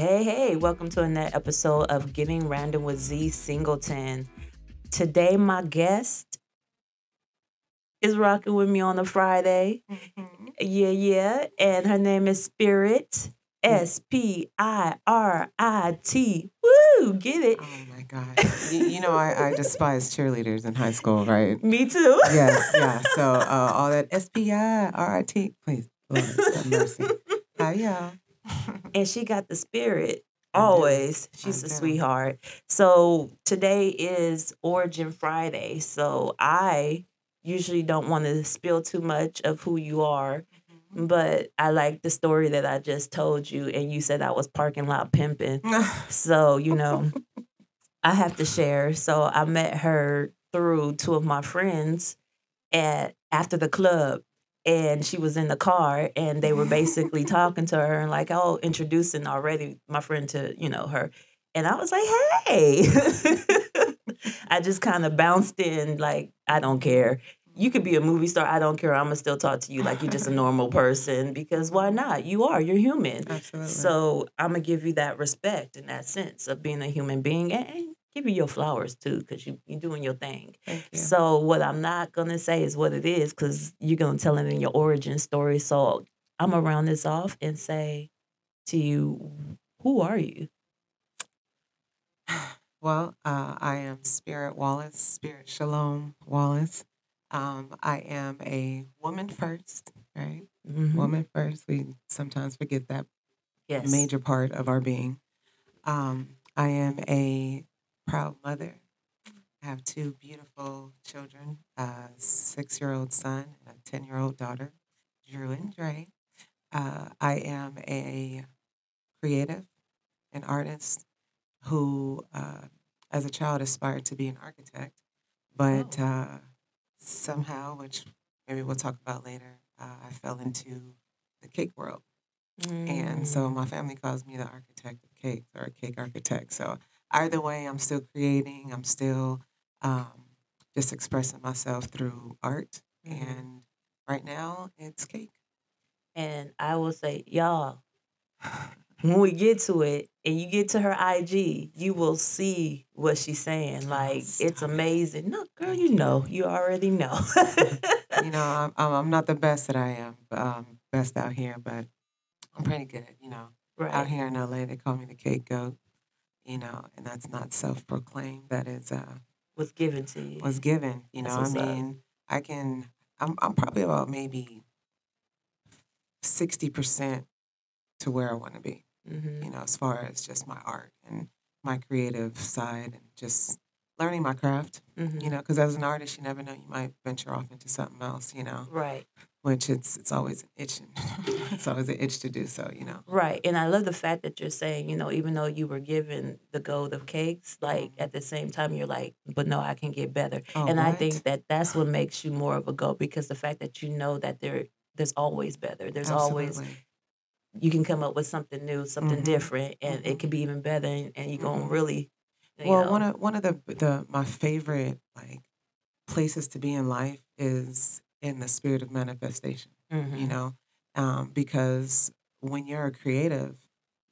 Hey, welcome to another episode of Getting Random with Z.Singleton. Today, my guest is rocking with me on a Friday. Yeah. And her name is Spirit. Spirit. Woo, get it? Oh my God. I despised cheerleaders in high school, right? Me too. Yes, yeah. So all that SPIRIT, please, Lord, have mercy. Hi, y'all. And she got the spirit. I do. Always. She's I a do. sweetheart. So today is Origin Friday. So I usually don't want to spill too much of who you are, but I like the story that I just told you. And you said I was parking lot pimping. So, I have to share. So I met her through two of my friends after the club, and she was in the car, and they were basically talking to her and like, oh, introducing already my friend to her, and I was like, hey. I just kind of bounced in like, I don't care. You could be a movie star. I don't care. I'm gonna still talk to you like you're just a normal person because why not? You're human. Absolutely. So I'm gonna give you that respect in that sense of being a human being and give you your flowers too because you're doing your thing. Thank you. So what I'm not gonna say is what it is because you're gonna tell it in your origin story. So I'm gonna round this off and say to you, who are you? Well, I am Spirit Wallace, Spirit Shalom Wallace. I am a woman first, right? Mhm. Woman first. We sometimes forget that Yes. major part of our being. I am a proud mother. I have two beautiful children, a 6-year-old son and a 10-year-old daughter, Drew and Dre. I am a creative, an artist who, as a child, aspired to be an architect, but somehow, which maybe we'll talk about later, I fell into the cake world. And so my family calls me the architect of cakes or a cake architect. So either way, I'm still creating. I'm still just expressing myself through art. And right now, it's cake. And I will say, y'all, when we get to it and you get to her IG, you will see what she's saying. Like, it's stop it. amazing. No, girl, Thank you already know. I'm not the best that I am, best out here, but I'm pretty good. Out Right. here in LA, they call me the cake goat. And that's not self-proclaimed. That is What's given to you. was given. That's I what's up. mean, I'm probably about maybe 60% to where I want to be. As far as just my art and my creative side and just learning my craft. Because as an artist, you never know, you might venture off into something else. Right. Which it's always an itch. It's always an itch to do so. Right. And I love the fact that you're saying, even though you were given the gold of cakes, like at the same time, you're like, but no, I can get better. Oh, And I what? think that that's what makes you more of a goat because the fact that you know that there's always better. There's always, Absolutely. you can come up with something new, something different, and it can be even better. And you're going to really, Well, one of the my favorite like places to be in life is in the spirit of manifestation. Because when you're a creative,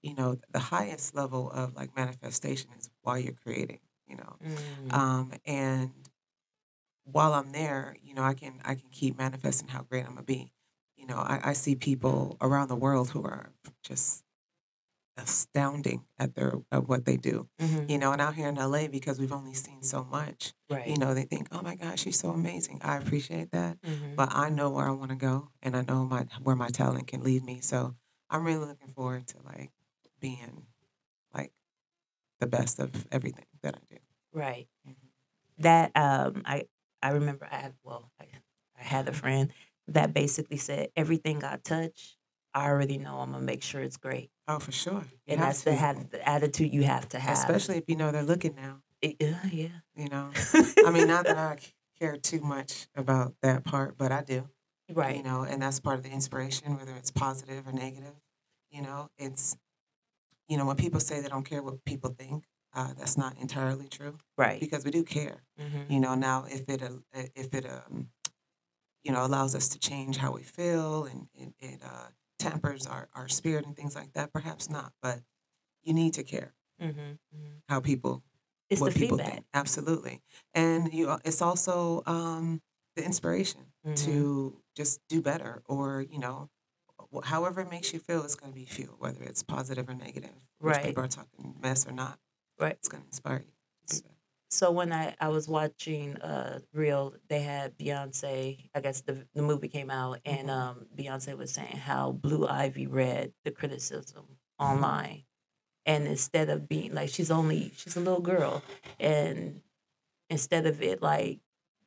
the highest level of like manifestation is while you're creating. And while I'm there, I can keep manifesting how great I'm gonna be. I see people around the world who are just astounding at what they do. And out here in LA, because we've only seen so much, Right. they think, oh my gosh, she's so amazing. I appreciate that. But I know where I want to go and I know where my talent can lead me. So I'm really looking forward to like being like the best of everything that I do. Right. That I remember I had a friend that basically said everything I touch, I already know I'm gonna make sure it's great. Oh, for sure. You And have that's to. the attitude you have to have. Especially if you know they're looking now. Yeah. I mean, not that I care too much about that part, but I do. Right. And that's part of the inspiration, whether it's positive or negative. It's when people say they don't care what people think, that's not entirely true. Right. Because we do care. Now if it allows us to change how we feel and it tampers our spirit and things like that, perhaps not. But you need to care how people, It's the what people feedback. think. Absolutely. And it's also the inspiration to just do better, or, however it makes you feel, it's going to be fuel, whether it's positive or negative, which Right. people are talking mess or not. Right. It's going to inspire you to do that. So when I was watching Reel, they had Beyonce. I guess the movie came out, and Beyonce was saying how Blue Ivy read the criticism online, and instead of being like she's a little girl, and instead of it like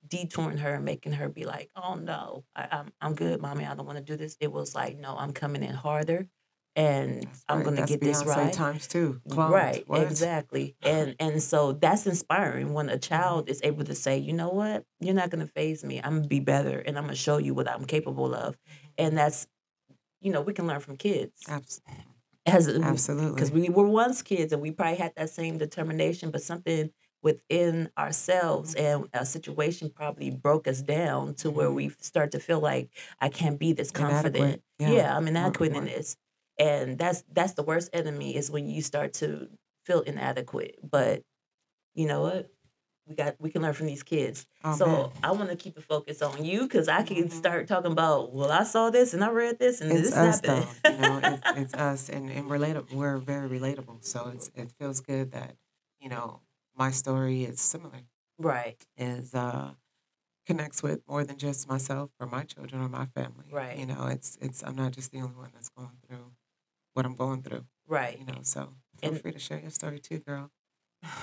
detouring her and making her be like, oh no, I'm good, mommy, I don't want to do this. It was like, no, I'm coming in harder, and That's I'm right. gonna That's get this Beyonce right. times two. Cloned. Right, What? exactly. And so that's inspiring when a child is able to say, you know what, you're not gonna phase me. I'm gonna be better, and I'm gonna show you what I'm capable of. And that's, we can learn from kids Absolutely. because we were once kids, and we probably had that same determination, but something within ourselves and a situation probably broke us down to where we start to feel like I can't be this confident. Inadequate. Yeah, I'm inadequate in Or- this. And that's the worst enemy, is when you start to feel inadequate. But you know what? We can learn from these kids. Oh, So man. I want to keep the focus on you, because I can start talking about, well, I saw this and I read this and It's this us, happened. though. It's us, and relatable. We're very relatable, so it feels good that my story is similar. Right. Is connects with more than just myself or my children or my family. Right. It's I'm not just the only one that's going through what I'm going through. Right. So feel And free to share your story too, girl.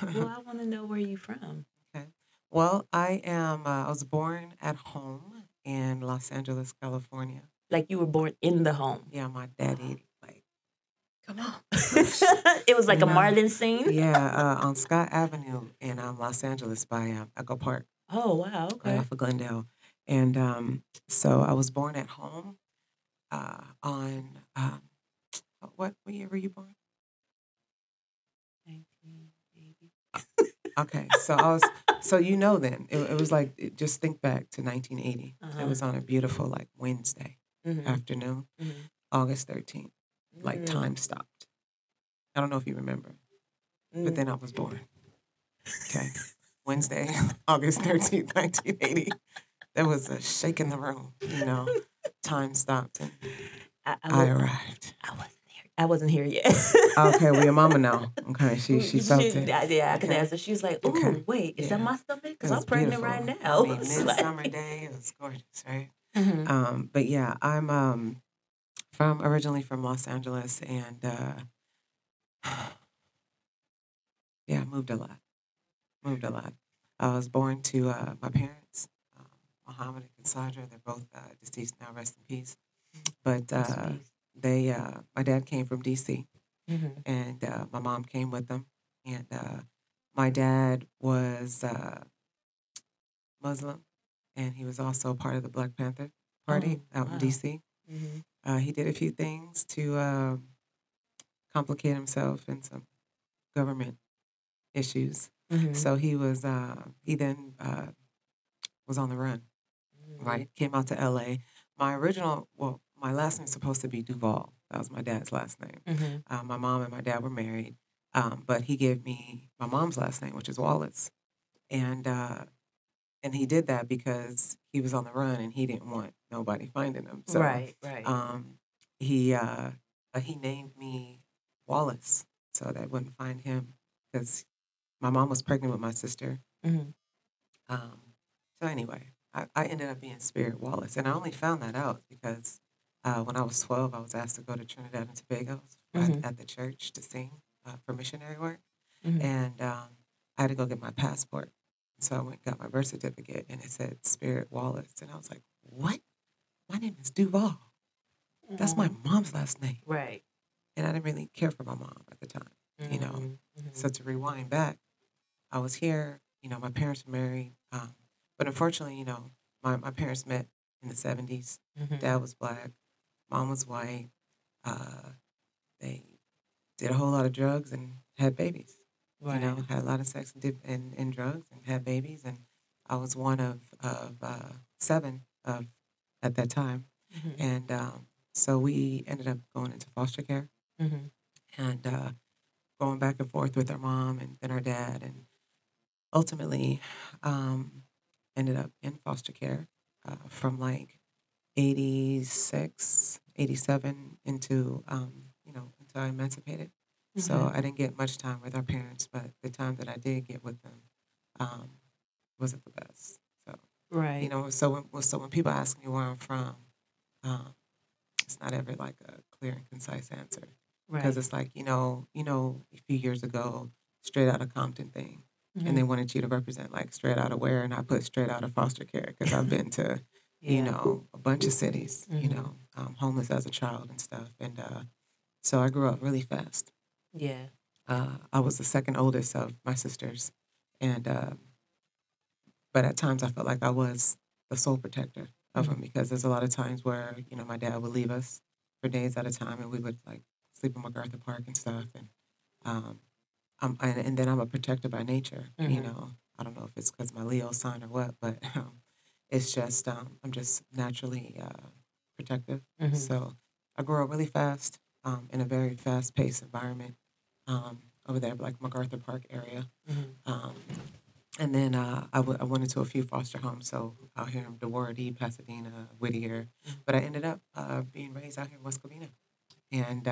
well, I want to know where you from. Okay. Well, I am. I was born at home in Los Angeles, California. Like you were born in the home. Yeah, my daddy, like, come on. It was like You a know, Marlin scene. Yeah, on Scott Avenue in Los Angeles by Echo Park, Oh wow. right Okay. off of Glendale. And so I was born at home on, what year were you born? 1980. Okay, so then it was like, just think back to 1980. It was on a beautiful like Wednesday afternoon, August 13th. Like time stopped. I don't know if you remember, but then I was born. Okay, Wednesday, August 13th, 1980. There was a shake in the room. Time stopped and I arrived. I wasn't here yet. Okay, well, your mama now. Okay, she felt it. Yeah, I can Okay. answer. She was like, "Ooh, Okay. wait, is that Yeah. my stomach? Because It I'm was pregnant beautiful. right now." I mean, It's like- midsummer day, it was gorgeous, right? Mhm. But yeah, I'm originally from Los Angeles, and yeah, moved a lot. I was born to my parents, Muhammad and Cassandra. They're both deceased now, rest in peace. But my dad came from D.C. And my mom came with them, and my dad was Muslim, and he was also part of the Black Panther Party out in D.C. He did a few things to complicate himself in some government issues. So he then was on the run, right? Came out to L.A. My last name is supposed to be Duval. That was my dad's last name. My mom and my dad were married, but he gave me my mom's last name, which is Wallace, and he did that because he was on the run and he didn't want nobody finding him. So Right. he named me Wallace so that I wouldn't find him, because my mom was pregnant with my sister. So anyway, I ended up being Spirit Wallace, and I only found that out because when I was 12, I was asked to go to Trinidad and Tobago at the church to sing for missionary work, and I had to go get my passport. So I went and got my birth certificate, and it said Spirit Wallace, and I was like, "What? My name is Duval. That's my mom's last name." Right. And I didn't really care for my mom at the time, So to rewind back, I was here. My parents were married, but unfortunately, my parents met in the 70s. Dad was Black, mom was white. They did a whole lot of drugs and had babies. Right. Had a lot of sex and drugs and had babies. And I was one of 7 at that time. And so we ended up going into foster care. And going back and forth with our mom and then our dad, and ultimately um, ended up in foster care from like 86, 87 into, until I emancipated. So Mhm. I didn't get much time with our parents, but the time that I did get with them um, wasn't the best. So, Right. so when people ask me where I'm from, um, it's not ever like a clear and concise answer because Right. it's like, a few years ago, straight out of Compton thing. And they Mhm. wanted you to represent like straight out of where, and I put straight out of foster care because I've been to, Yeah. a bunch of cities, Mhm. homeless as a child and stuff. And so I grew up really fast. Yeah. I was the second oldest of my sisters, and but at times I felt like I was the sole protector of Mhm. him because there's a lot of times where my dad would leave us for days at a time, and we would like sleep in MacArthur Park and stuff. And um, and then I'm a protector by nature. Mhm. I don't know if it's because my Leo sign or what, but it's just I'm just naturally protective. Mhm. So I grew up really fast in a very fast paced environment over there, like MacArthur Park area. Mhm. Um, and then I went into a few foster homes, so out here in DeWardy, Pasadena, Whittier. Mhm. But I ended up being raised out here in West Covina, and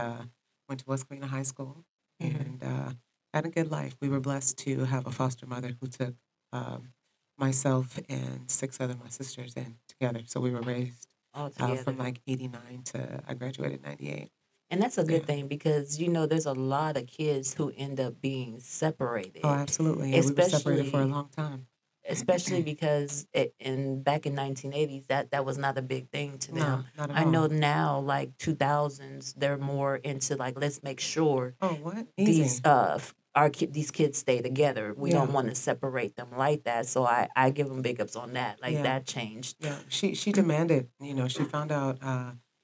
went to West Covina High School, Mhm. and had a good life. We were blessed to have a foster mother who took um, myself and six other my sisters in together. So we were raised All from together. like '89 to I graduated '98. And that's a So yeah. good thing because there's a lot of kids who end up being Oh, separated, absolutely. Yeah, we were separated for a especially long time. especially because back in 1980s that was not a big thing to No, them. not at I know all. now, like 2000s, they're more into like, let's make sure Oh, what? these Easy. these kids stay together. We don't Yeah. want to separate them like that. So I give them big ups on that. Like, Yeah. that changed. Yeah. She demanded, she found out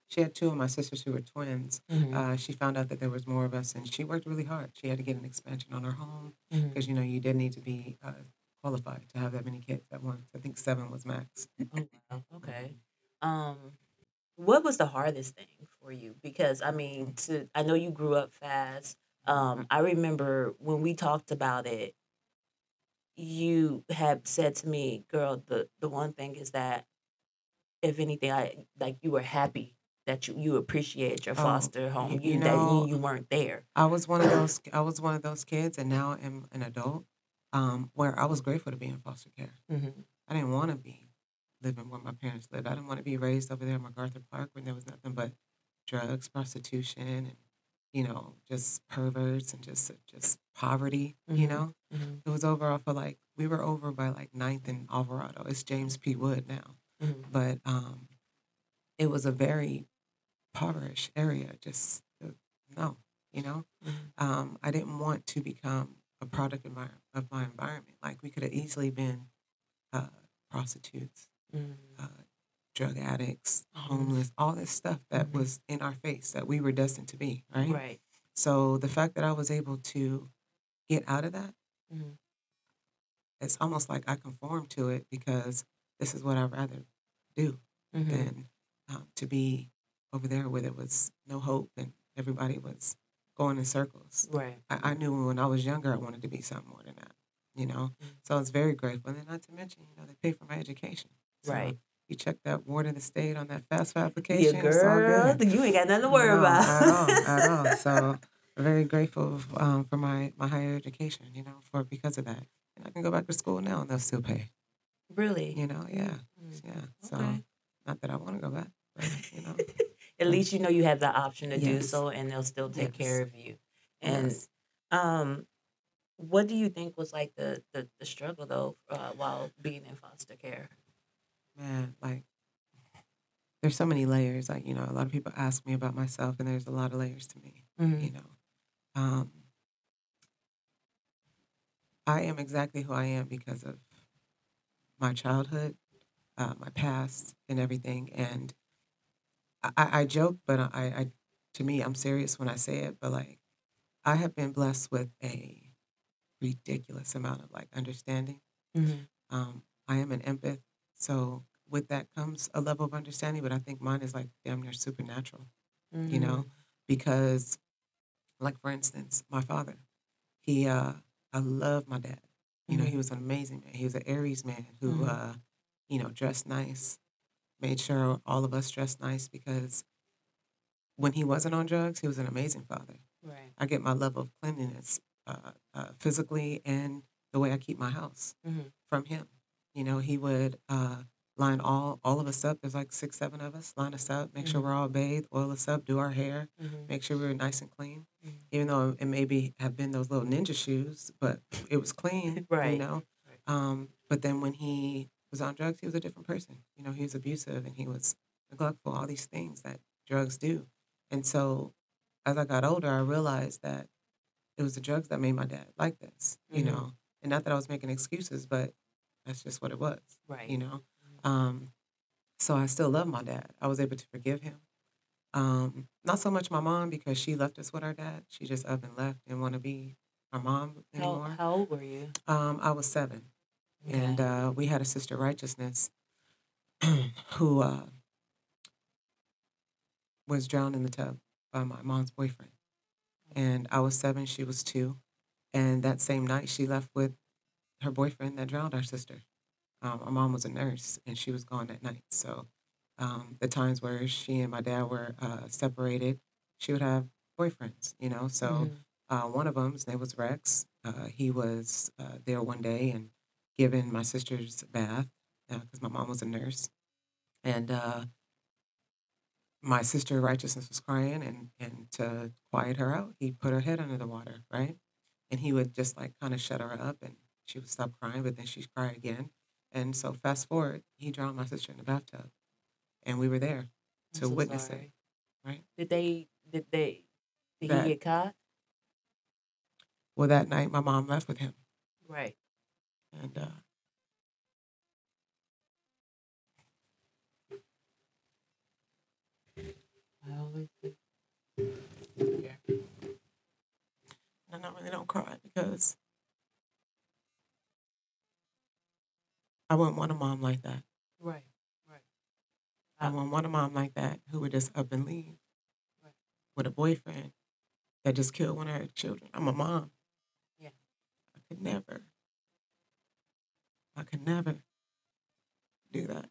she had two of my sisters who were twins. Hmm. She found out that there was more of us, and she worked really hard. She had to get an expansion on her home Hmm. because you did need to be qualified to have that many kids at once. I think seven was max. Oh wow. Okay. Mhm. Um, what was the hardest thing for you? Because Mm. I know you grew up fast. I remember when we talked about it, you had said to me, "Girl, the one thing is that if anything, I like you were happy that you appreciated your Oh, foster home. you, You you that know, you weren't there." I was one of those kids, and now I'm an adult, where I was grateful to be in foster care. Hmm. I didn't want to be living where my parents lived. I didn't want to be raised over there in MacArthur Park when there was nothing but drugs, prostitution, and just perverts and just poverty. Hmm. Hmm. It was over off of like we were over by like Ninth and Alvarado. It's James P. Wood now, Hmm. but it was a very impoverished area. Just no, you know. Hmm. I didn't want to become a product of my environment. Like we could have easily been uh, prostitutes, Hmm. uh, drug addicts, Hmm. homeless, all this stuff that Hmm. was in our face that we were destined to be, right? Right. So the fact that I was able to get out of that, Hmm. it's almost like I conform to it because this is what I'd rather do Hmm. than to be over there where there was no hope and everybody was going in circles. Right. I knew when I was younger I wanted to be something more than that, you know? So I was very grateful. And then not to mention, they pay for my education. So Right. you check that ward of the state on that FAFSA Yeah, application, it's all girl, good. you ain't got nothing to worry No, about. at all, at all. So I'm very grateful for my higher education, for because of that. And I can go back to school now and they'll still pay. Really? Yeah, Mm. yeah. So Okay. not that I want to go back, but At uh, least you have the option to do yes, so, and they'll still take care yes, of you. And yes. um, what do you think was like the struggle though, while being in foster care? Man, like there's so many layers. Like a lot of people ask me about myself, and there's a lot of layers to me. Hmm. You know, um, I am exactly who I am because of my childhood, my past, and everything. And I joke, but to me, I'm serious when I say it. But like, I have been blessed with a ridiculous amount of like understanding. Hmm. I am an empath, so with that comes a level of understanding. But I think mine is like damn near supernatural. You know, Hmm. because like for instance, my father. I love my dad. You know, he was an amazing man. He was an Aries man who, dressed nice, made sure all of us dressed nice because when he wasn't on drugs, he was an amazing father. Right. I get my level of cleanliness physically and the way I keep my house from him. You know, he would line all of us up. There's like 6, 7 of us. Line us up, make sure we're all bathed, oil us up, do our hair, make sure we were nice and clean. Even though it maybe have been those little ninja shoes, but it was clean. Right. You know. But then when he was on drugs, he was a different person. You know, he was abusive and he was neglectful. All these things that drugs do. And so, as I got older, I realized that it was the drugs that made my dad like this, you know, and not that I was making excuses, but that's just what it was, Right. you know. So I still love my dad. I was able to forgive him. Not so much my mom because she left us with our dad. She just up and left, didn't want to be our mom anymore. How old were you? I was 7, Okay. and we had a sister, Righteousness, who was drowned in the tub by my mom's boyfriend. And I was 7, she was 2. And that same night, she left with her boyfriend that drowned our sister. Our mom was a nurse, and she was gone that night. So the times where she and my dad were separated, she would have boyfriends, you know. So one of them, his name was Rex. He was there one day and giving my sister's bath because my mom was a nurse. And my sister Righteousness was crying, and to quiet her out, he put her head under the water, right? And he would just like kind of shut her up, and she would stop crying, but then she'd cry again. And so fast forward, he drowned my sister in the bathtub, and we were there I'm to so witness sorry. it, right? Did he That get caught? well, that night my mom left with him, Right. and I always think. yeah, and I really don't cry because I wouldn't want a mom like that. Right. Right. I wouldn't want a mom like that who would just up and leave Right. with a boyfriend that just killed one of her children. I'm a mom. Yeah. I could never. I could never do that.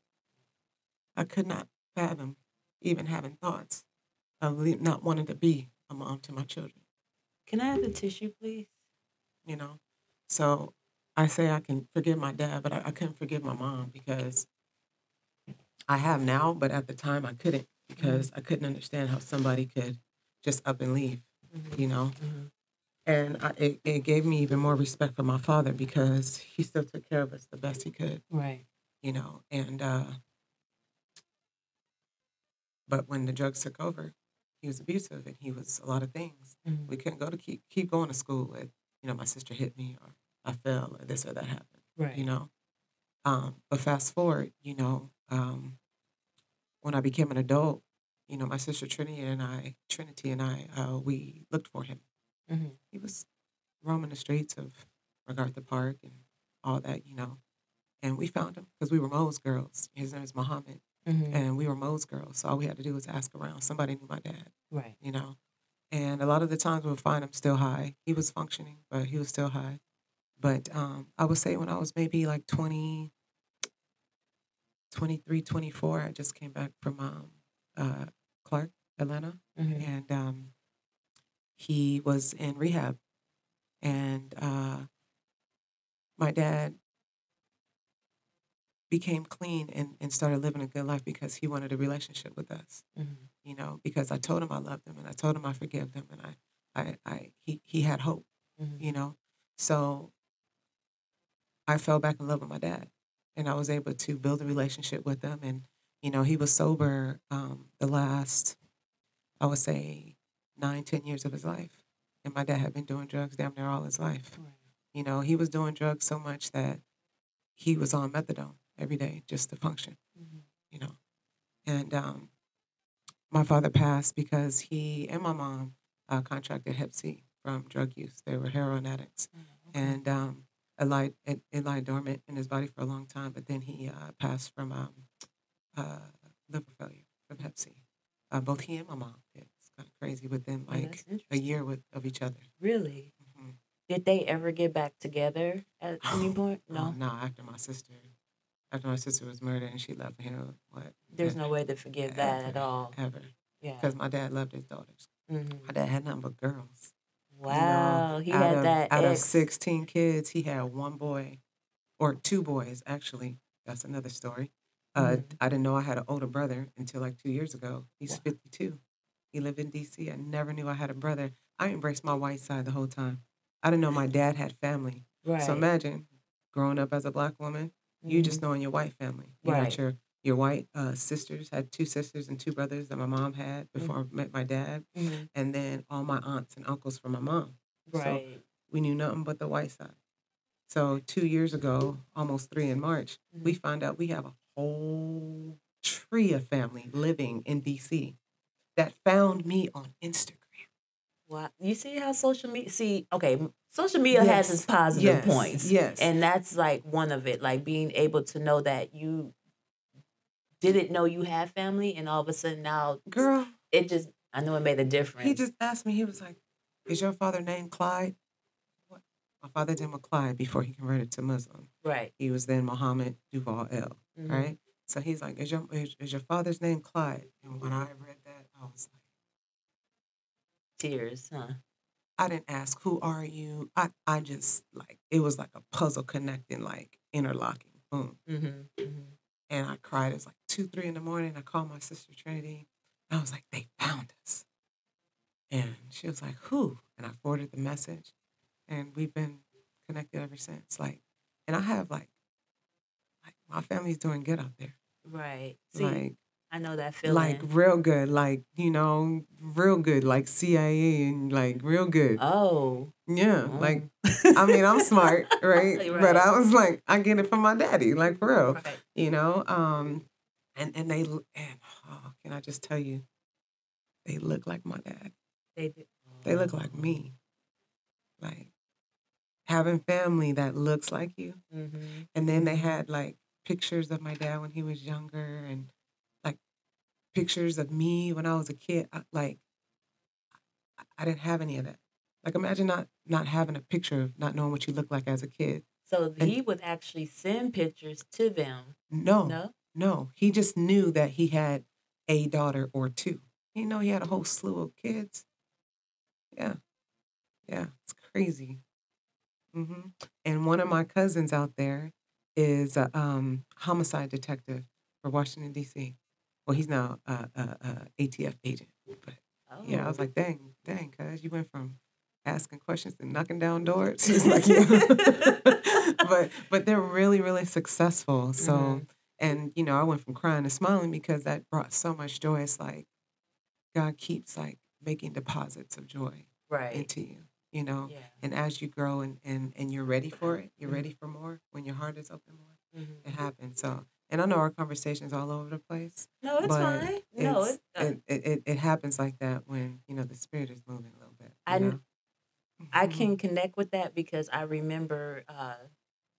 I could not fathom even having thoughts of not wanting to be a mom to my children, Can I have the tissue, please? you know? So I say I can forgive my dad, but I couldn't forgive my mom because I have now, but at the time I couldn't because I couldn't understand how somebody could just up and leave, you know? And it gave me even more respect for my father because he still took care of us the best he could, Right. you know? And, but when the drugs took over, he was abusive and he was a lot of things. We couldn't go to keep going to school with, you know, my sister hit me or I fell or this or that happened, Right. you know. But fast forward, you know, when I became an adult, you know, my sister Trinity and I, we looked for him. He was roaming the streets of MacArthur Park and all that, you know. And we found him because we were Mo's girls. His name is Muhammad. And we were Mo's girls. So all we had to do was ask around. Somebody knew my dad, Right. you know. And a lot of the times we would find him still high. He was functioning, but he was still high. But I would say when I was maybe like 20, 23, 24, I just came back from Clark, Atlanta. And he was in rehab. And my dad became clean and started living a good life because he wanted a relationship with us. You know, because I told him I loved him and I told him I forgive him and he had hope, you know. So I fell back in love with my dad and I was able to build a relationship with him. And, you know, he was sober the last, I would say, 9, 10 years of his life. And my dad had been doing drugs damn near all his life. Right. You know, he was doing drugs so much that he was on methadone every day just to function, you know. And my father passed because he and my mom contracted Hep C from drug use. They were heroin addicts. And it lied dormant in his body for a long time, but then he passed from liver failure from Hep C. Both he and my mom did. It's kind of crazy within Oh, like that's a interesting. year of each other. Really? Mhm. Did they ever get back together at any point? Oh No. no, after my sister was murdered and she left him, what? There's no way to forgive that Ever, at all. ever. Yeah. Because my dad loved his daughters. My dad had nothing but girls. You know, Wow. He had that out of ex. 16 kids, he had one boy or two boys actually. That's another story. I didn't know I had an older brother until like 2 years ago. He's 52. He lived in D.C. I never knew I had a brother. I embraced my white side the whole time. I didn't know my dad had family. So Right. imagine growing up as a black woman, you just knowing your white family. You got Right. your white sisters, had two sisters and two brothers that my mom had before I met my dad, and then all my aunts and uncles from my mom. So Right. we knew nothing but the white side. So 2 years ago, almost 3 in March, we found out we have a whole tree of family living in DC that found me on Instagram. Wow. You see how social media, social media has its Yes, positive yes, points. yes. And that's like one of it, like being able to know that you didn't know you had family and all of a sudden now Girl, it just, I know it made a difference. he just asked me, he was like, is your father named Clyde? What? My father's name was Clyde before he converted to Muslim. Right. He was then Muhammad Duval L. Right? So he's like, is your father's name Clyde? And when I read that, I was like, Tears, huh? I didn't ask, who are you? I just like, it was like a puzzle connecting, like interlocking. Boom. And I cried. It was like 2, 3 in the morning. I called my sister Trinity. I was like, they found us. And she was like, who? And I forwarded the message. And we've been connected ever since. Like, and I have like my family's doing good out there. Right. See, Like, I know that feeling. like real good. Like, real good. Like CIA and like real good. Oh. Yeah. Like, I mean, I'm smart, right? But I was like, I get it from my daddy, like for real. Right. And can I just tell you, they look like my dad. They do. They look like me. Like having family that looks like you. And then they had like pictures of my dad when he was younger and like pictures of me when I was a kid. I didn't have any of that. Like imagine not having a picture of not knowing what you look like as a kid. So he would actually send pictures to them. No. He just knew that he had a daughter or two. He had a whole slew of kids. Yeah, it's crazy. And one of my cousins out there is a homicide detective for Washington D.C. Well, he's now a ATF agent. But yeah, I was like, dang, cuz you went from asking questions to knocking down doors. It's like, yeah. but they're really, really successful. So, and I went from crying to smiling because that brought so much joy. It's like God keeps like making deposits of joy into you. Yeah. And as you grow and you're ready for it, you're ready for more. When your heart is open more, it happens. So, and I know our conversation's all over the place. No, it's fine. No, it happens like that when the spirit is moving a little bit. I can connect with that because I remember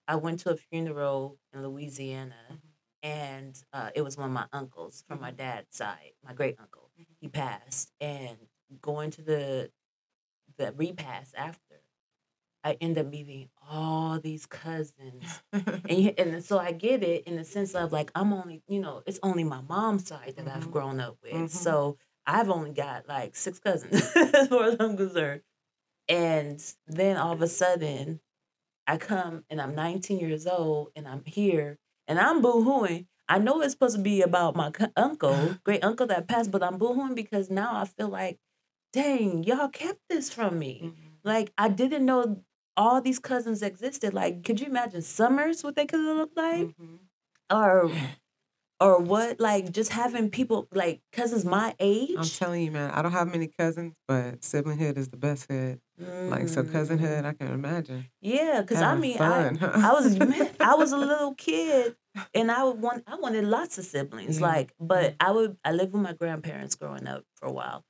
I went to a funeral in Louisiana, and it was one of my uncles from my dad's side, my great uncle. He passed, and going to the repast after, I end up meeting all these cousins, and so I get it in the sense of like I'm only it's only my mom's side that I've grown up with, so I've only got like 6 cousins as far as I'm concerned. And then all of a sudden, I come and I'm 19 years old and I'm here and I'm boo-hooing. I know it's supposed to be about my great uncle that passed, but I'm boo-hooing because now I feel like, dang, y'all kept this from me. Like, I didn't know all these cousins existed. Like, could you imagine summers, what they could have looked like? Or what, like, just having people, like, cousins my age? I'm telling you, man, I don't have many cousins, but siblinghood is the best hood. Like, so cousinhood, I can imagine. Yeah, because I mean, fun. I was a little kid, and I wanted lots of siblings. Yeah. Like, but I lived with my grandparents growing up for a while,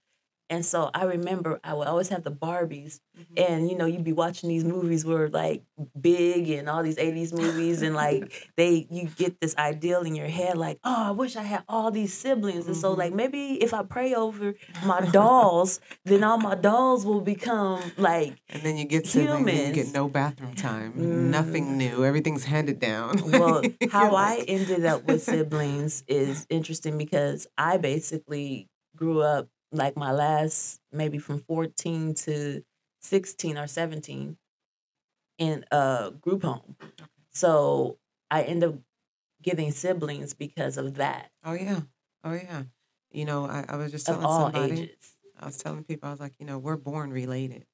And so I remember I would always have the Barbies, Mhm. and you'd be watching these movies where like Big and all these 80s movies, and like you get this ideal in your head, like, oh, I wish I had all these siblings. And so like maybe if I pray over my dolls, then all my dolls will become like And then you get siblings and you get humans. no bathroom time, nothing new, everything's handed down. Well, You're how I like, ended up with siblings is interesting because I basically grew up like my last maybe from 14 to 16 or 17 in a group home. So I ended up getting siblings because of that, oh yeah, oh yeah. I was just of telling all somebody, ages. I was telling people, I was like, we're born related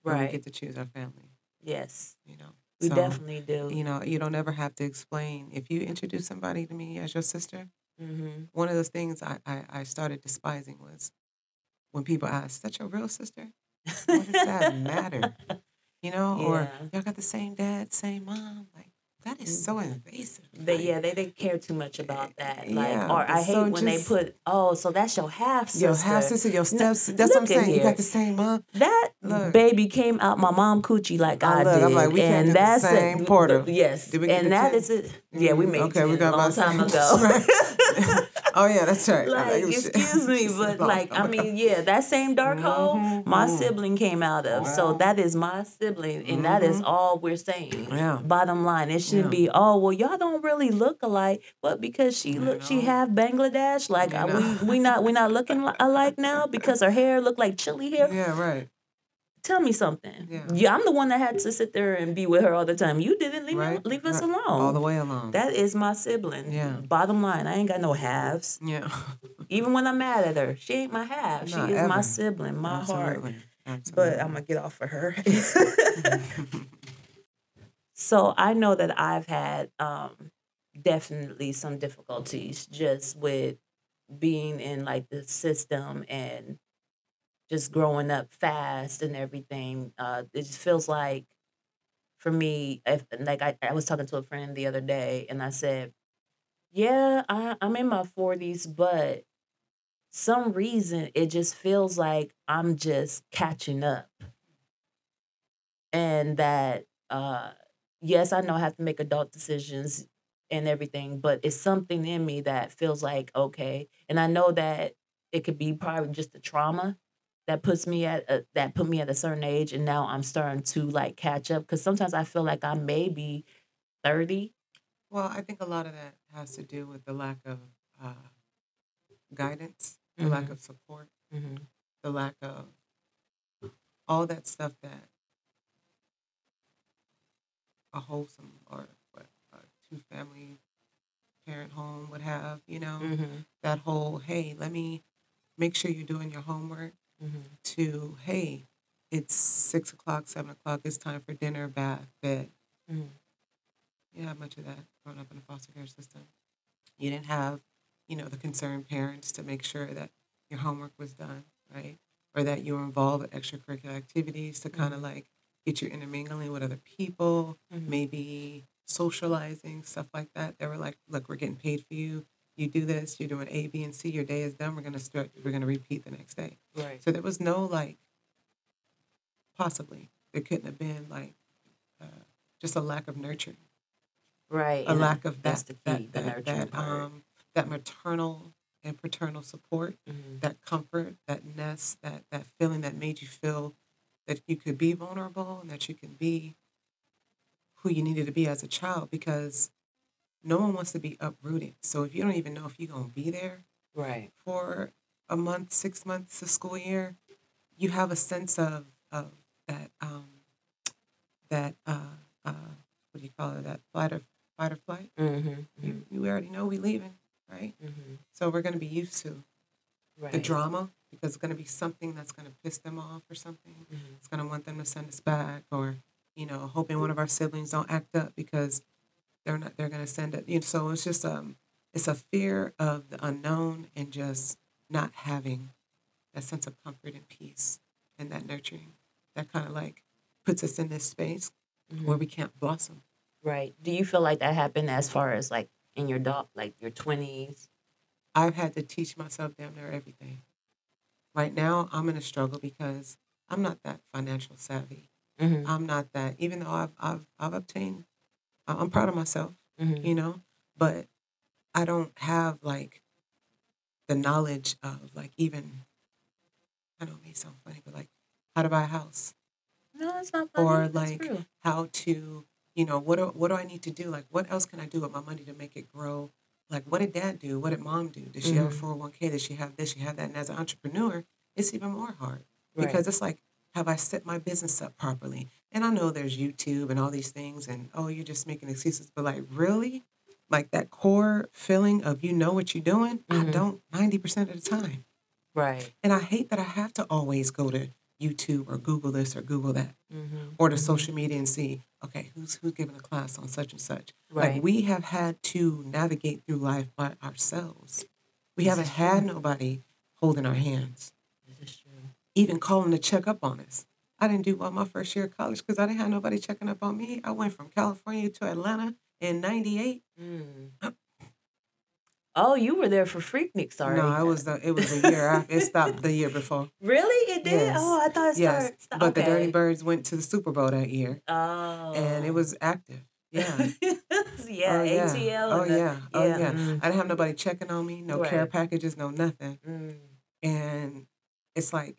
and we Right. get to choose our family, Yes, you know. we So, definitely do. you don't ever have to explain. If you introduce somebody to me as your sister, Mm-hmm. one of those things I started despising was when people ask, "Is that your real sister?" What does that matter? Or Yeah. y'all got the same dad, same mom. Like, that is so invasive. Like, They didn't care too much about that. Like, yeah, or I it's so hate when they just put, oh, so that's your half your half sister. sister, your No, steps. That's what I'm look at saying. You got here. the same mom. That Look, baby came out my mom coochie like I I look. I'm like, did, we came and through the that's it. same portal. Yes, Did we get and the that 10? is it. Yeah, we made Okay, we 10 a got long about time the ago. same. Right. Oh yeah, that's right. I'm Like, like, shit. excuse me, She said, but "Long like, time I ago." mean, yeah, that same dark hole, my Mm-hmm. sibling came out of. So that is my sibling, and that is Mm-hmm. all we're saying. Yeah. Bottom line, it shouldn't Yeah. be, oh, well, y'all don't really look alike, but because she You half Bangladesh, like know. we not looking alike now because her hair looked like chili hair. Yeah. Right. Tell me something. Yeah. Yeah, I'm the one that had to sit there and be with her all the time. You didn't leave us Right. All the alone. way along. That is my sibling. Yeah. Bottom line, I ain't got no halves. Yeah. Even when I'm mad at her, she ain't my half. She Not is my ever. sibling, my heart. Absolutely. But I'm Absolutely. gonna get off of her. So I know that I've had definitely some difficulties just with being in like the system and just growing up fast and everything. It just feels like for me, if like I was talking to a friend the other day and I said, yeah, I'm in my 40s, but some reason it just feels like I'm just catching up. And that yes, I know I have to make adult decisions and everything, but it's something in me that feels like okay. And I know that it could be probably just the trauma that put me at a certain age, and now I'm starting to like catch up because sometimes I feel like I may be 30. Well, I think a lot of that has to do with the lack of uh, guidance, the lack Mm-hmm. of support, Mm-hmm. the lack of all that stuff that a wholesome or what, a two family parent home would have, Mm-hmm. that whole, hey, let me make sure you're doing your homework, Mm-hmm. to, hey, it's 6 o'clock, 7 o'clock, it's time for dinner, bath, bed. Mm-hmm. You didn't have much of that growing up in the foster care system. You didn't have, the concerned parents to make sure that your homework was done, right? Or that you were involved with extracurricular activities to kind of like get you intermingling with other people, Mm-hmm. maybe socializing, stuff like that. They were like, look, we're getting paid for you. You do this, you're doing A, B, and C, your day is done. We're gonna repeat the next day. Right. So there was no like, possibly, there couldn't have been like just a lack of nurturing, Right. a And lack of that's that the that key, the that nurturing that part. that maternal and paternal support, Mm-hmm. that comfort, that nest, that feeling that made you feel that you could be vulnerable and that you can be who you needed to be as a child, because no one wants to be uprooted. So if you don't even know if you're gonna be there Right. for a month, 6 months, a school year, you have a sense of that that what do you call it? That fight or flight. Mm-hmm. Mm-hmm. You already know we leaving, right? Mm-hmm. So we're going to be used to the Right. drama, because it's going to be something that's going to piss them off or something. Mm-hmm. It's going to want them to send us back, or hoping one of our siblings don't act up because they're going to send it. So it's just it's a fear of the unknown and just not having that sense of comfort and peace and that nurturing that kind of like puts us in this space where Mm-hmm. we can't blossom. Right. Do you feel like that happened as far as like in your like your 20s? I've had to teach myself damn near everything. Right now, I'm in a struggle because I'm not that financial savvy. Mm-hmm. I'm not that, even though I've obtained, I'm proud of myself, Mm-hmm. you know, but I don't have like the knowledge of like even, I know it may sound funny, but like how to buy a house No, it's not funny. or That's like true. how to, what do I need to do? Like what else can I do with my money to make it grow? Like what did dad do? What did mom do? Did she have a Mm-hmm. 401k? Did she have this? She have that? And as an entrepreneur, it's even more hard Right. because it's like, have I set my business up properly? And I know there's YouTube and all these things and oh, you're just making excuses, but like really? Like that core feeling of you know what you're doing, I Mm-hmm. don't 90% of the time. Right. And I hate that I have to always go to YouTube or Google this or Google that Mm-hmm. or to Mm-hmm. social media and see, okay, who's giving a class on such and such. Like Right. we have had to navigate through life by ourselves. We This haven't is had true. nobody holding our hands, This is true. even calling to check up on us. I didn't do well my first year of college because I didn't have nobody checking up on me. I went from California to Atlanta in '98. Mm. Oh, you were there for Freaknik. No, Sorry. it was a year after. It stopped the year before. Really? It did? Oh, Yes, I thought it yes. started. But the Dirty Okay. Birds went to the Super Bowl that year, and it Oh. was active. Yeah. Yeah, Oh yeah. ATL Oh and the yeah. Oh yeah. yeah. I didn't have nobody checking on me, no care Right. packages, no nothing. Mm. And it's like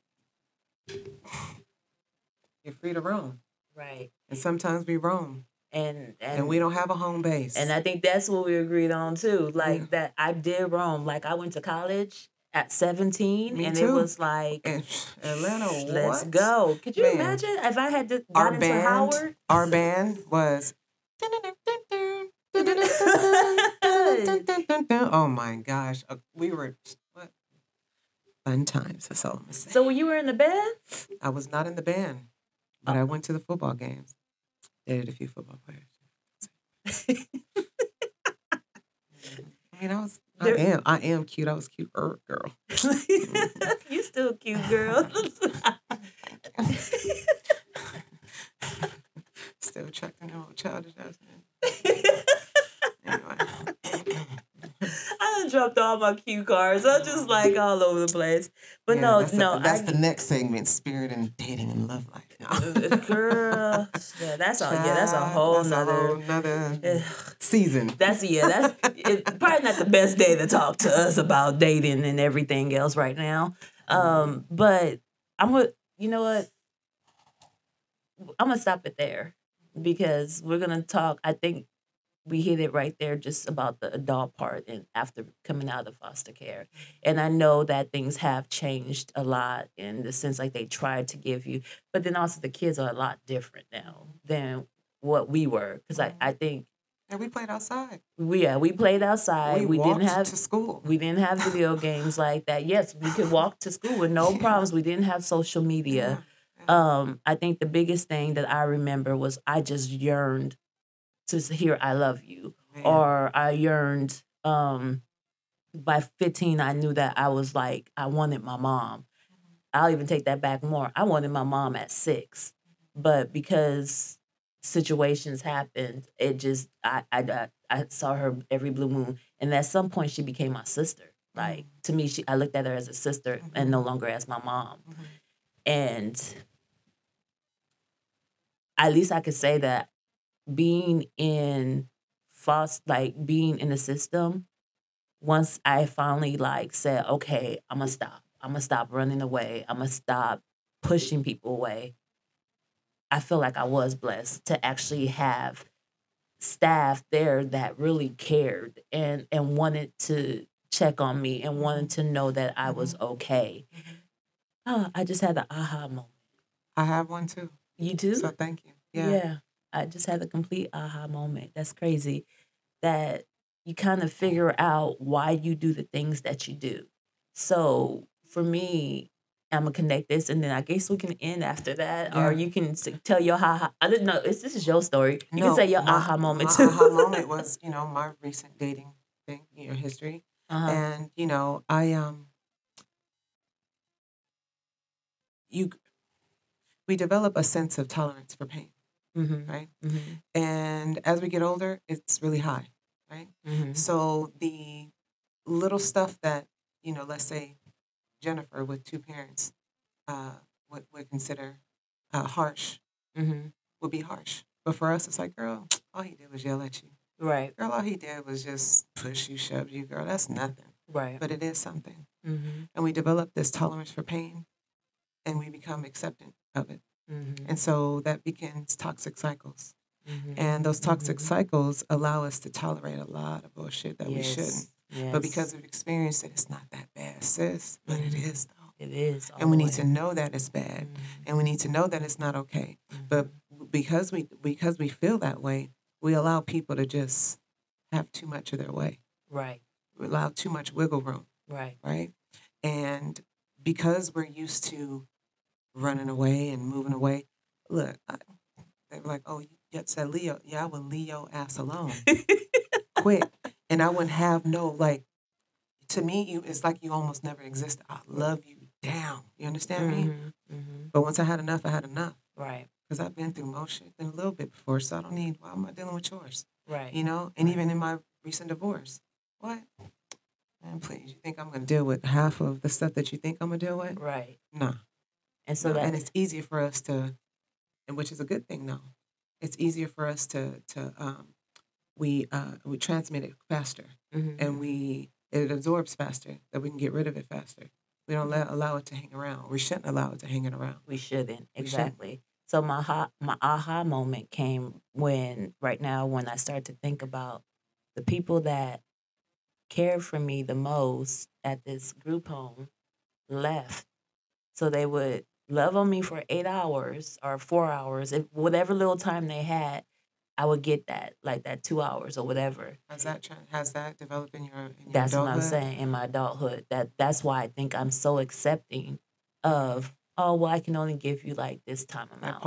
you're free to roam. Right. And sometimes we roam And and we don't have a home and base. I think that's what we agreed on too. Yeah. Like that I did roam. Like I went to college at 17 Me and it too. was like And Atlanta, let's what? go. Could you Man, imagine if I had our got into band, Howard? our band was oh my gosh. We were what? Fun times, that's all I'm gonna say. So you were in the band? I was not in the band, but Oh. I went to the football games. Dated a few football players. I mean, I am cute. I was cute, girl. You still cute, girl. Still attracting no childish ass Anyway, I done dropped all my cue cards. I'm just like all over the place. But yeah, no, that's the next segment: spirit and dating and love life. girl, yeah, that's a Child, whole that's a nother. whole nother season. That's probably not the best day to talk to us about dating and everything else right now. But you know what? I'm gonna stop it there because we're gonna talk. I think we hit it right there just about the adult part and after coming out of foster care. And I know that things have changed a lot in the sense like they tried to give you, but then also the kids are a lot different now than what we were. Because I think And we played outside. we played outside. We walked to school. We didn't have video games like that. Yes, we could walk to school with no problems. We didn't have social media. I think the biggest thing that I remember was I just yearned to hear "I love you," Man. or I yearned. By 15, I knew that I was like I wanted my mom. I'll even take that back more. I wanted my mom at 6, but because situations happened, it just I saw her every blue moon, and at some point she became my sister. Like to me, I looked at her as a sister and no longer as my mom, and at least I could say that being in being in the system, once I finally like said, okay, I'm gonna stop. I'm gonna stop running away. I'm gonna stop pushing people away. I feel like I was blessed to actually have staff there that really cared and wanted to check on me and wanted to know that I was okay. Oh, I just had the aha moment. I have one too. You too? So thank you. Yeah. Yeah. I just had a complete aha moment. That's crazy that you kind of figure out why you do the things that you do. So for me, I'm gonna connect this, and then I guess we can end after that, or Yeah. you can tell your aha. I didn't know this is your story. You No, can say your my, aha moment my too. aha moment was, my recent dating thing, history. Uh-huh. And, we develop a sense of tolerance for pain, Mm-hmm. right? Mm-hmm. And as we get older, it's really high, right? Mm-hmm. So the little stuff that, let's say Jennifer with two parents would consider harsh, Mm-hmm. would be harsh. But for us, it's like, girl, all he did was yell at you. Right. Girl, all he did was just push you, shove you. Girl, that's nothing. Right. But it is something. Mm-hmm. And we develop this tolerance for pain and we become acceptant of it. Mm-hmm. And so that begins toxic cycles. Mm-hmm. And those toxic cycles allow us to tolerate a lot of bullshit that we shouldn't. Yes. But because we've experienced it, it's not that bad, sis. But it is, though. It is. And we need to know that it's bad. And we need to know that it's not okay. But because we feel that way, we allow people to just have too much of their way. Right. We allow too much wiggle room. Right. Right? And because we're used to running away and moving away, look, they were like, oh, you said Leo. Yeah, I would leave your ass alone quick. And I wouldn't have no, like, to me, it's like you almost never existed. I love you down. You understand me? Mm-hmm. But once I had enough, I had enough. Right. Because I've been through most shit than a little bit before, so I don't need, why am I dealing with yours? Right. You know? And even in my recent divorce, what? Man, please, you think I'm going to deal with half of the stuff that you think I'm going to deal with? Right. No. And so and it's easier for us to, and which is a good thing, though. It's easier for us we transmit it faster, and it absorbs faster, that we can get rid of it faster. We don't allow it to hang around. We shouldn't allow it to hang around. We shouldn't. Exactly. So my aha moment came when I started to think about the people that cared for me the most at this group home left. So they would love on me for 8 hours or 4 hours, if whatever little time they had, I would get that, like that 2 hours or whatever. Has that developed in your That's adulthood? what I'm saying, in my adulthood. That's why I think I'm so accepting of, oh, well, I can only give you like this time amount.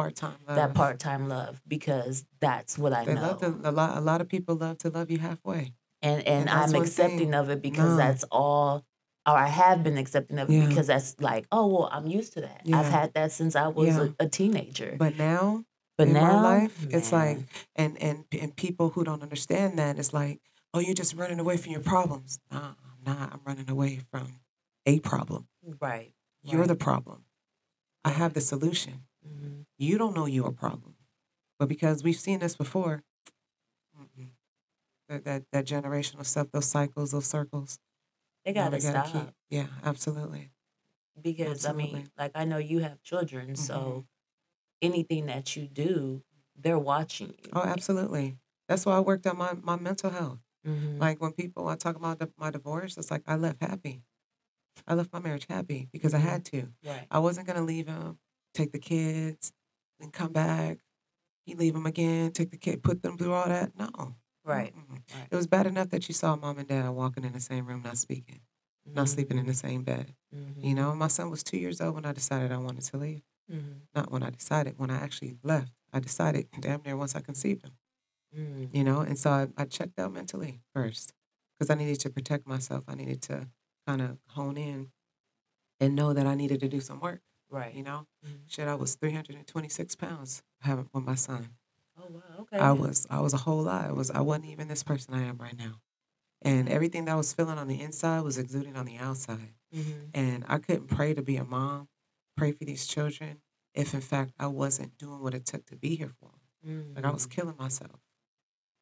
That part-time love, because that's what I know. A lot of people love to love you halfway. And I'm accepting of it because that's all, or I have been accepting of it because that's like, oh, well, I'm used to that. I've had that since I was a teenager. But now, in my life, it's like, and people who don't understand that, it's like, oh, you're just running away from your problems. Nah, I'm running away from a problem. Right. You're the problem. I have the solution. You don't know you're a problem. But because we've seen this before, that generational stuff, those cycles, those circles, they gotta stop. Yeah, absolutely. Because I mean, like, I know you have children, so anything that you do, they're watching you. Oh, absolutely. That's why I worked on my mental health. Like when I talk about my divorce, it's like I left happy. I left my marriage happy because I had to. Right. I wasn't going to leave him, take the kids, then come back. He leave them again, take the kid, put them through all that. No. Right. It was bad enough that you saw mom and dad walking in the same room, not speaking, not sleeping in the same bed. You know, my son was 2 years old when I decided I wanted to leave. Not when I decided, when I actually left. I decided damn near once I conceived him. You know, and so I checked out mentally first because I needed to protect myself. I needed to kind of hone in and know that I needed to do some work. Right. You know, shit, I was 326 pounds having with my son. Oh wow, okay. I was a whole lot. I wasn't even this person I am right now. And everything that I was feeling on the inside was exuding on the outside. And I couldn't pray to be a mom, pray for these children, if in fact I wasn't doing what it took to be here for them. Like I was killing myself.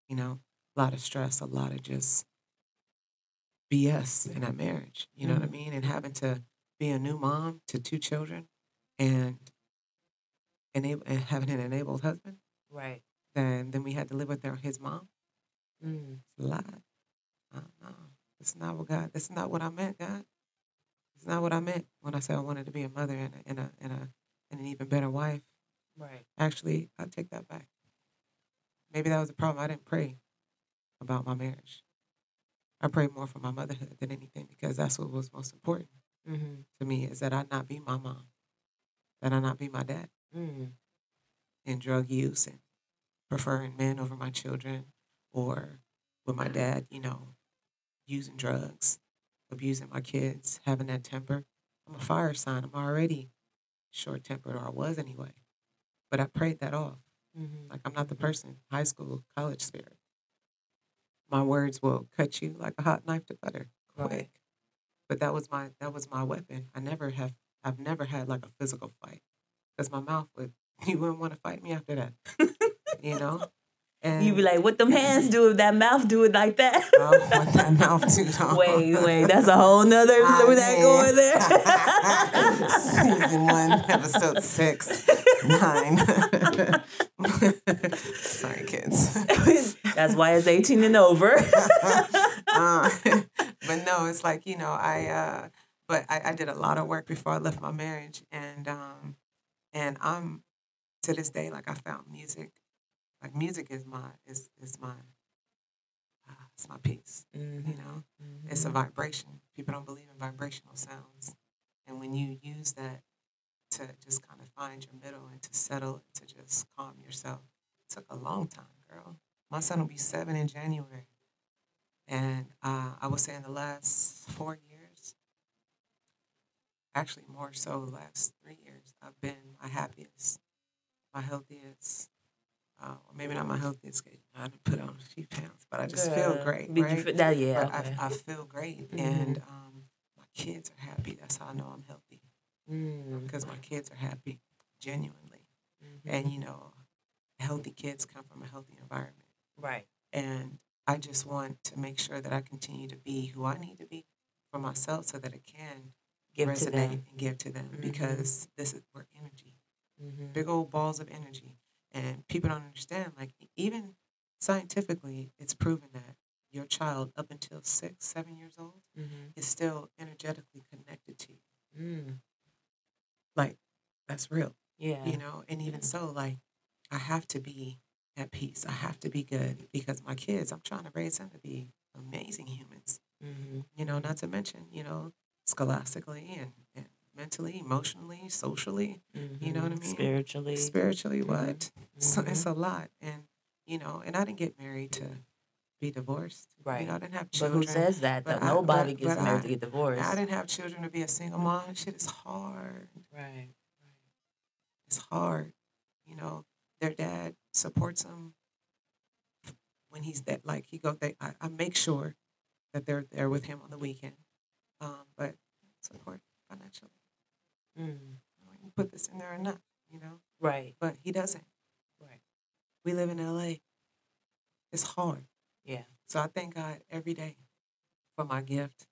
You know, a lot of stress, a lot of just BS in that marriage. You know what I mean? And having to be a new mom to 2 children and having an enabled husband. Right. Then we had to live with his mom. Mm. It's a lot. No, it's not what God. That's not what I meant, God. It's not what I meant when I said I wanted to be a mother and an even better wife. Right. Actually, I take that back. Maybe that was the problem. I didn't pray about my marriage. I prayed more for my motherhood than anything because that's what was most important to me is that I not be my mom, that I not be my dad in drug use and preferring men over my children or with my dad, you know, using drugs, abusing my kids, having that temper. I'm a fire sign. I'm already short-tempered, or I was anyway. But I prayed that off. Like I'm not the person, high school, college spirit. My words will cut you like a hot knife to butter, quick. But that was my weapon. I've never had like a physical fight because my mouth would you wouldn't want to fight me after that, you know. You be And like, what them hands do if that mouth do it like that? oh, what that mouth too? No. Wait, that's a whole nother I that going there. Season 1, episode 6, 9. Sorry, kids. That's why it's 18 and over. But no, it's like but I did a lot of work before I left my marriage, and I'm to this day like I found music. Like music is my is my it's my peace. Mhm, You know, it's a vibration. People don't believe in vibrational sounds, and when you use that to just kind of find your middle and to settle and to just calm yourself, it took a long time, girl. My son will be 7 in January, and I would say in the last 4 years, actually more so the last 3 years, I've been my happiest, my healthiest. Maybe not my healthiest because I had to put on a few pounds, but I just feel great, Did you right? feel that? Yeah. But Okay. I feel great, and my kids are happy. That's how I know I'm healthy because my kids are happy, genuinely. And healthy kids come from a healthy environment, Right. and I just want to make sure that I continue to be who I need to be for myself, so that it can Give to resonate them. and give to them because this is we're energy, big old balls of energy. And people don't understand, like, even scientifically, it's proven that your child, up until 6, 7 years old, is still energetically connected to you. Like, that's real, Yeah. And even so, like, I have to be at peace. I have to be good because my kids, I'm trying to raise them to be amazing humans, not to mention, scholastically and mentally, emotionally, socially, you know what I mean? Spiritually. Spiritually, what? So it's a lot. And, and I didn't get married to be divorced. Right. I didn't have But children. who says that? But Though? Nobody gets married to get I divorced. didn't have children to be a single mom. Shit is hard. Right. It's hard. Their dad supports them when he's that, like, I make sure that they're there with him on the weekend. But support financially. We can put this in there or not, Right. but he doesn't. Right. We live in LA. It's hard. Yeah. So I thank God every day for my gift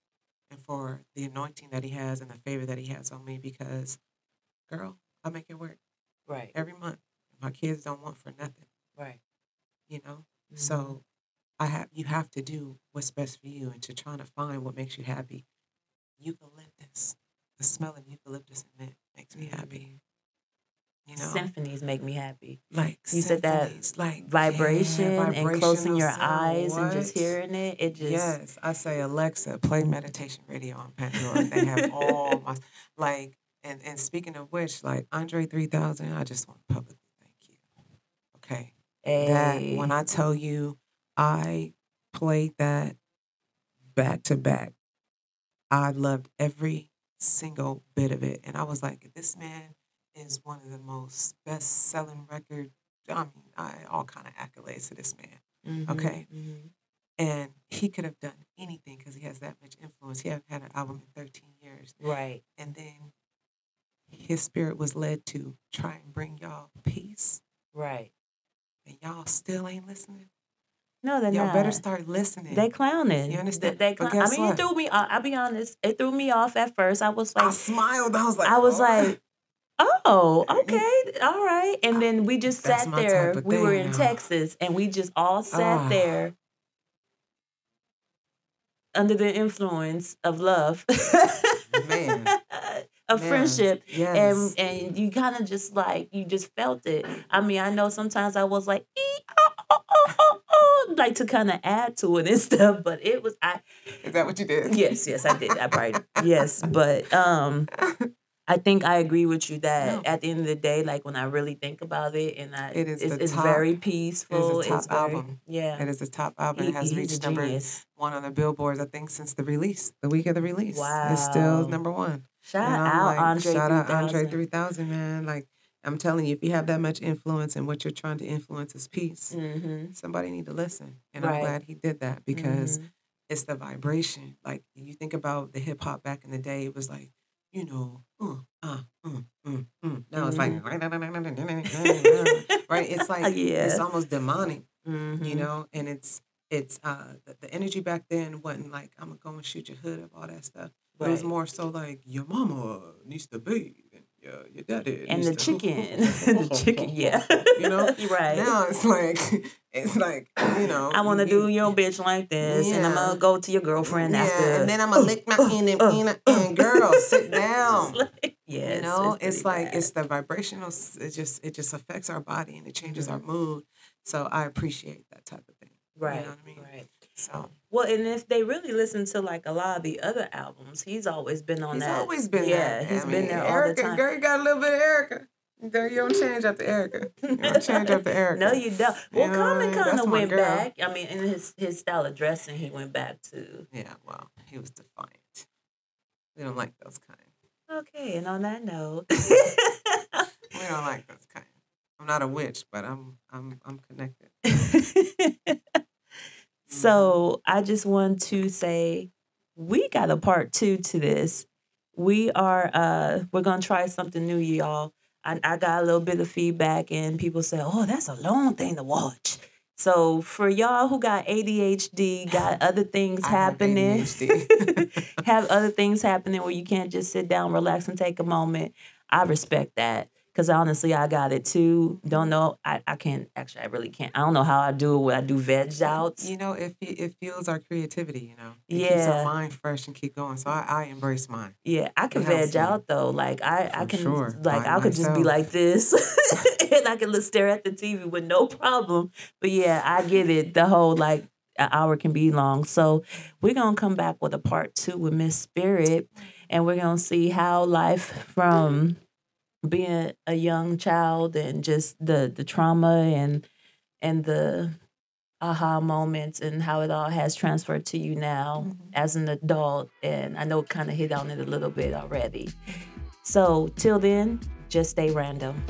and for the anointing that he has and the favor that he has on me because, girl, I make it work Right. every month. My kids don't want for nothing, Right. So you have to do what's best for you and to try to find what makes you happy. Eucalyptus, the smell of eucalyptus and mint makes me happy. Symphonies make me happy. Like You said that like vibration and closing vibrational your sound, eyes and just what? hearing it. It just Yes, I say, Alexa, play meditation radio on Pandora. They have all my and speaking of which, like Andre 3000, I just want to publicly thank you. Okay, that when I tell you, I played that back to back. I loved every single bit of it, and I was like, this man is one of the most best-selling record. I mean, all kind of accolades to this man. Okay, and he could have done anything because he has that much influence. He hadn't had an album in 13 years, right. and then his spirit was led to try and bring y'all peace, Right. and y'all still ain't listening. No, they're Y'all not. better start listening. They clowning. You understand? They But clown. I guess mean, it what? threw me. I'll be honest. It threw me off at first. I was I like, smiled. I was like, oh, okay, all right. And then we just That's sat my there. type of We were thing in now. Texas, and we just all sat there under the influence of love, Man. of friendship, Yes. and you kind of just like you just felt it. I mean, I know sometimes I was like, like to kind of add to it and stuff, but it was Is that what you did? Yes, I did. I probably yes, but I think I agree with you that at the end of the day, like when I really think about it, and it's very peaceful. It is a top It's very album. yeah. It is a top album. It has He's reached a genius. #1 on the billboards, I think, since the release, the week of the release. Wow. It's still #1. Shout And I'm out like, Andre shout out 3000. Andre 3000, man. Like, I'm telling you, if you have that much influence and what you're trying to influence is peace, somebody need to listen. And I'm Right. glad he did that because it's the vibration. Like you think about the hip hop back in the day, it was like, you know, now it's like, Mhm. right? It's like it's Yeah. almost demonic, you Mhm. know, and it's the energy back then wasn't like I'm gonna go and shoot your hood up, all that stuff. But it was Right. more so like your mama needs to bathe and your daddy And needs the to chicken, the chicken, yeah. you know. You're right. Now it's like you know I want to do your bitch like this, and I'm yeah gonna go to your girlfriend yeah, and after. then I'm gonna lick my and girl, sit Just down. like, You yes, know, it's pretty it's like bad. it's the vibrational. It just affects our body and it changes our Mhm. mood. So I appreciate that type of thing. You know Right, what I mean? right. So Well, and if they really listen to like a lot of the other albums, he's always been on he's that. always been that. Yeah, I he's been mean, there all the Erica, time. girl, you got a little bit of Erica. Girl, you don't change after Erica. You don't change after No, Erica. you don't. You Well, know what I Common mean? kind That's of my went girl. back. I mean, in his style of dressing, he went back to. Yeah, well, he was defiant. We don't like those kind. Okay, and on that note, We don't like those kind. I'm not a witch, but I'm connected. Hmm. so I just want to say we got a part two to this. We're gonna try something new, y'all. I got a little bit of feedback and people say, oh, that's a long thing to watch. So for y'all who got ADHD, got other things I have happening, ADHD. have other things happening where you can't just sit down, relax, and take a moment. I respect that. Cause honestly, I got it too. Don't know. I can't actually. I really can't. I don't know how I do it. When I do veg outs. You know, it fuels our creativity. You know, it keeps our Yeah, mind fresh and keep going. So I embrace mine. yeah. I It can helps veg me out though. Like I for can sure. like I could just be like Myself. this, and I can stare at the TV with no problem. But yeah, I get it. The whole like an hour can be long. So we're gonna come back with a part two with Miss Spirit, and we're gonna see how life from being a young child and just the trauma and the aha moments and how it all has transferred to you now as an adult. And I know it kind of hit on it a little bit already. So till then, just stay random.